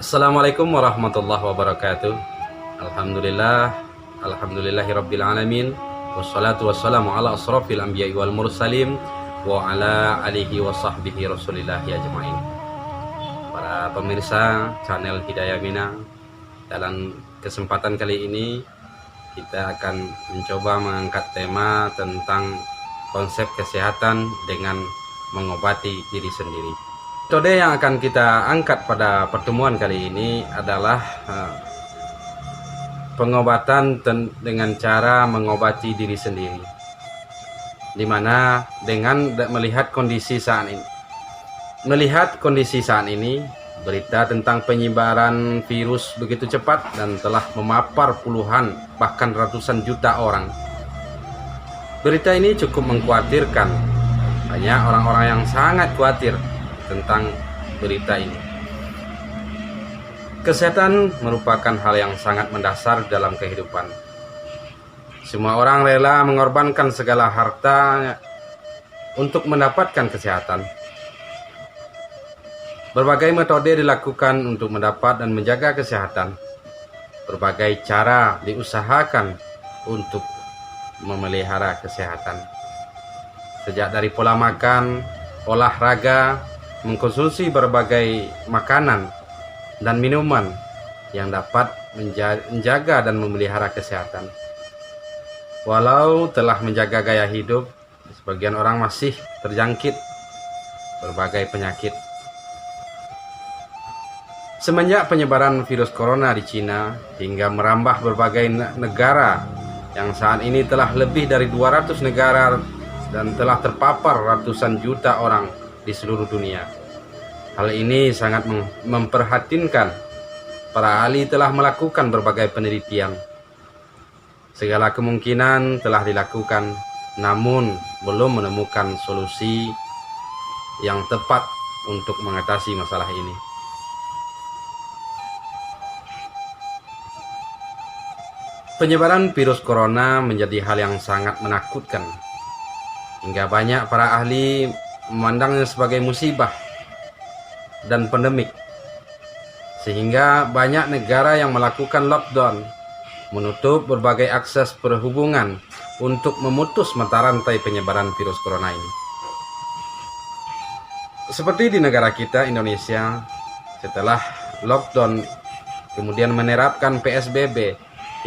Assalamualaikum warahmatullahi wabarakatuh. Alhamdulillah, alhamdulillahirabbil alamin. Wassalatu wassalamu ala asrofil anbiya'i wal mursalin wa ala alihi wa sahbihi rasulillahi ajma'in. Para pemirsa channel Hidayah Minang, dalam kesempatan kali ini kita akan mencoba mengangkat tema tentang konsep kesehatan dengan mengobati diri sendiri. Metode yang akan kita angkat pada pertemuan kali ini adalah pengobatan dengan cara mengobati diri sendiri, dimana dengan melihat kondisi saat ini, berita tentang penyebaran virus begitu cepat dan telah memapar puluhan bahkan ratusan juta orang. Berita ini cukup mengkhawatirkan. Banyak orang-orang yang sangat khawatir tentang berita ini. Kesehatan merupakan hal yang sangat mendasar dalam kehidupan. Semua orang rela mengorbankan segala harta untuk mendapatkan kesehatan. Berbagai metode dilakukan untuk mendapat dan menjaga kesehatan. Berbagai cara diusahakan untuk memelihara kesehatan. Sejak dari pola makan, olahraga, mengkonsumsi berbagai makanan dan minuman yang dapat menjaga dan memelihara kesehatan. Walau telah menjaga gaya hidup, sebagian orang masih terjangkit berbagai penyakit. Semenjak penyebaran virus corona di Cina hingga merambah berbagai negara, yang saat ini telah lebih dari 200 negara dan telah terpapar ratusan juta orang di seluruh dunia. Hal ini sangat memprihatinkan. Para ahli telah melakukan berbagai penelitian. Segala kemungkinan telah dilakukan, namun belum menemukan solusi yang tepat untuk mengatasi masalah ini. Penyebaran virus corona menjadi hal yang sangat menakutkan, hingga banyak para ahli memandangnya sebagai musibah dan pandemik, sehingga banyak negara yang melakukan lockdown, menutup berbagai akses perhubungan untuk memutus mata rantai penyebaran virus corona ini. Seperti di negara kita, Indonesia, setelah lockdown kemudian menerapkan PSBB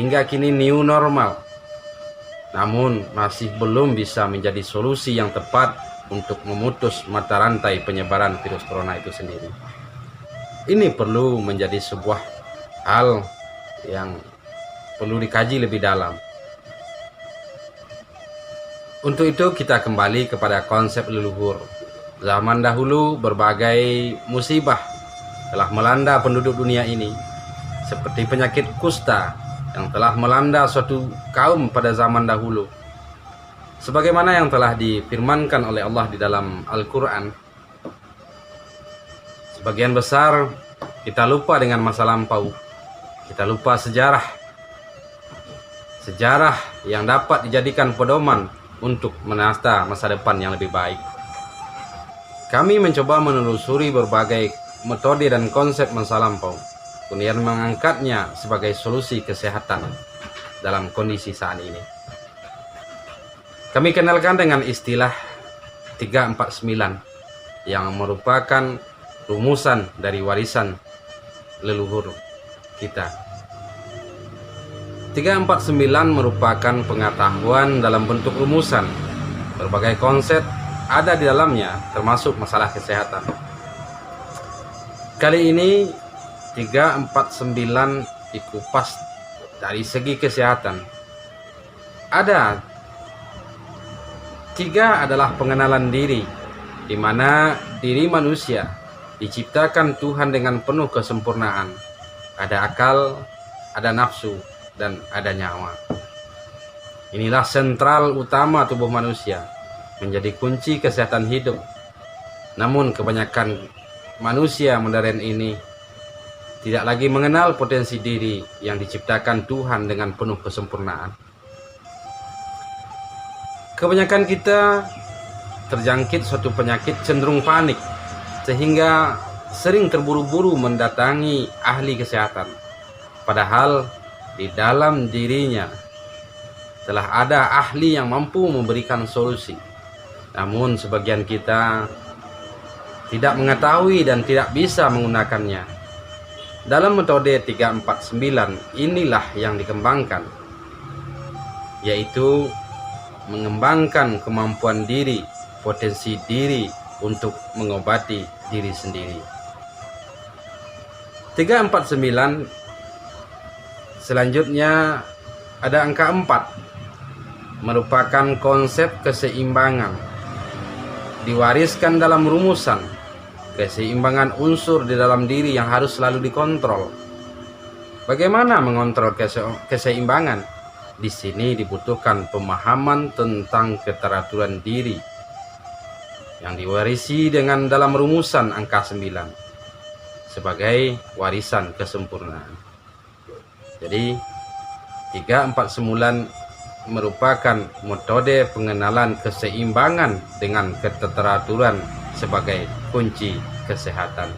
hingga kini new normal, namun masih belum bisa menjadi solusi yang tepat untuk memutus mata rantai penyebaran virus corona itu sendiri. Ini perlu menjadi sebuah hal yang perlu dikaji lebih dalam. Untuk itu kita kembali kepada konsep leluhur. Zaman dahulu berbagai musibah telah melanda penduduk dunia ini, seperti penyakit kusta yang telah melanda suatu kaum pada zaman dahulu. Sebagaimana yang telah difirmankan oleh Allah di dalam Al-Quran, sebagian besar kita lupa dengan masa lampau. Kita lupa sejarah yang dapat dijadikan pedoman untuk menata masa depan yang lebih baik. Kami mencoba menelusuri berbagai metode dan konsep masa lampau, kemudian mengangkatnya sebagai solusi kesehatan dalam kondisi saat ini. Kami kenalkan dengan istilah 349 yang merupakan rumusan dari warisan leluhur kita. 349 merupakan pengetahuan dalam bentuk rumusan. Berbagai konsep ada di dalamnya, termasuk masalah kesehatan. Kali ini 349 dikupas dari segi kesehatan. Ada 3 adalah pengenalan diri, di mana diri manusia diciptakan Tuhan dengan penuh kesempurnaan. Ada akal, ada nafsu, dan ada nyawa. Inilah sentral utama tubuh manusia, menjadi kunci kesehatan hidup. Namun kebanyakan manusia modern ini tidak lagi mengenal potensi diri yang diciptakan Tuhan dengan penuh kesempurnaan. Kebanyakan kita terjangkit suatu penyakit cenderung panik, sehingga sering terburu-buru mendatangi ahli kesehatan, padahal di dalam dirinya telah ada ahli yang mampu memberikan solusi. Namun sebagian kita tidak mengetahui dan tidak bisa menggunakannya. Dalam metode 349 inilah yang dikembangkan, yaitu mengembangkan kemampuan diri, potensi diri untuk mengobati diri sendiri. 349 selanjutnya ada angka 4, merupakan konsep keseimbangan, diwariskan dalam rumusan keseimbangan unsur di dalam diri yang harus selalu dikontrol. Bagaimana mengontrol keseimbangan? Di sini dibutuhkan pemahaman tentang keteraturan diri yang diwarisi dengan dalam rumusan angka 9 sebagai warisan kesempurnaan. Jadi 349 merupakan metode pengenalan keseimbangan dengan keteraturan sebagai kunci kesehatan.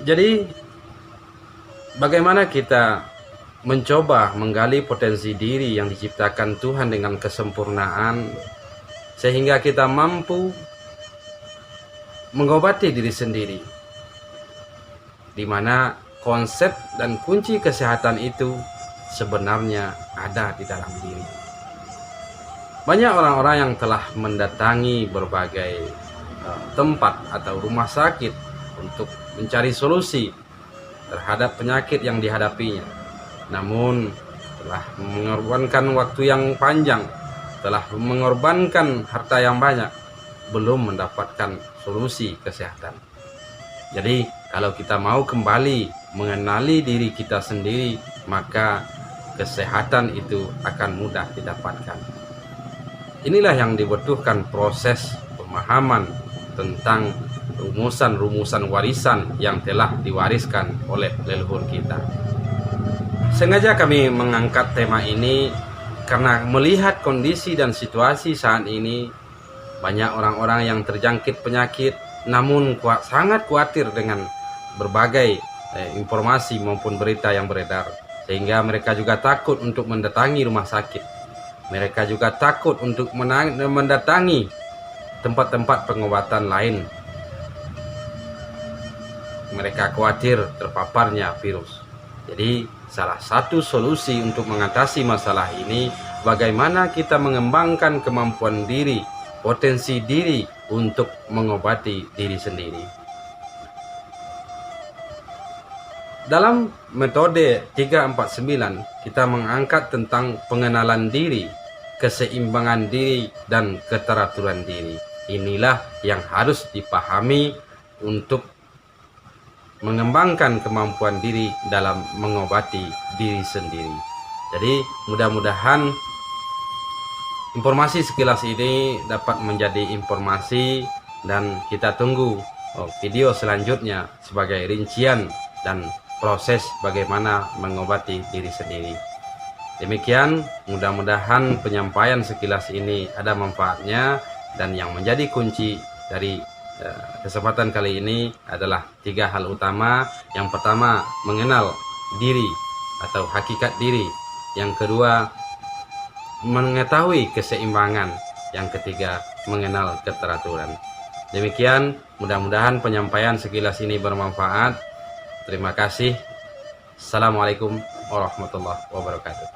Jadi bagaimana kita mencoba menggali potensi diri yang diciptakan Tuhan dengan kesempurnaan sehingga kita mampu mengobati diri sendiri, di mana konsep dan kunci kesehatan itu sebenarnya ada di dalam diri. Banyak orang-orang yang telah mendatangi berbagai tempat atau rumah sakit untuk mencari solusi terhadap penyakit yang dihadapinya, namun telah mengorbankan waktu yang panjang, telah mengorbankan harta yang banyak, belum mendapatkan solusi kesehatan. Jadi kalau kita mau kembali mengenali diri kita sendiri, maka kesehatan itu akan mudah didapatkan. Inilah yang dibutuhkan proses pemahaman tentang rumusan-rumusan warisan yang telah diwariskan oleh leluhur kita. Sengaja kami mengangkat tema ini karena melihat kondisi dan situasi saat ini, banyak orang-orang yang terjangkit penyakit namun sangat khawatir dengan berbagai informasi maupun berita yang beredar, sehingga mereka juga takut untuk mendatangi rumah sakit. Mereka juga takut untuk mendatangi tempat-tempat pengobatan lain. Mereka khawatir terpaparnya virus. Jadi salah satu solusi untuk mengatasi masalah ini, bagaimana kita mengembangkan kemampuan diri, potensi diri untuk mengobati diri sendiri. Dalam metode 349, kita mengangkat tentang pengenalan diri, keseimbangan diri, dan keteraturan diri. Inilah yang harus dipahami untuk mengembangkan kemampuan diri dalam mengobati diri sendiri. Jadi mudah-mudahan informasi sekilas ini dapat menjadi informasi, dan kita tunggu video selanjutnya sebagai rincian dan proses bagaimana mengobati diri sendiri. Demikian, mudah-mudahan penyampaian sekilas ini ada manfaatnya, dan yang menjadi kunci dari kesempatan kali ini adalah 3 hal utama. Yang pertama, mengenal diri atau hakikat diri. Yang kedua, mengetahui keseimbangan. Yang ketiga, mengenal keteraturan. Demikian, mudah-mudahan penyampaian sekilas ini bermanfaat. Terima kasih. Assalamualaikum warahmatullahi wabarakatuh.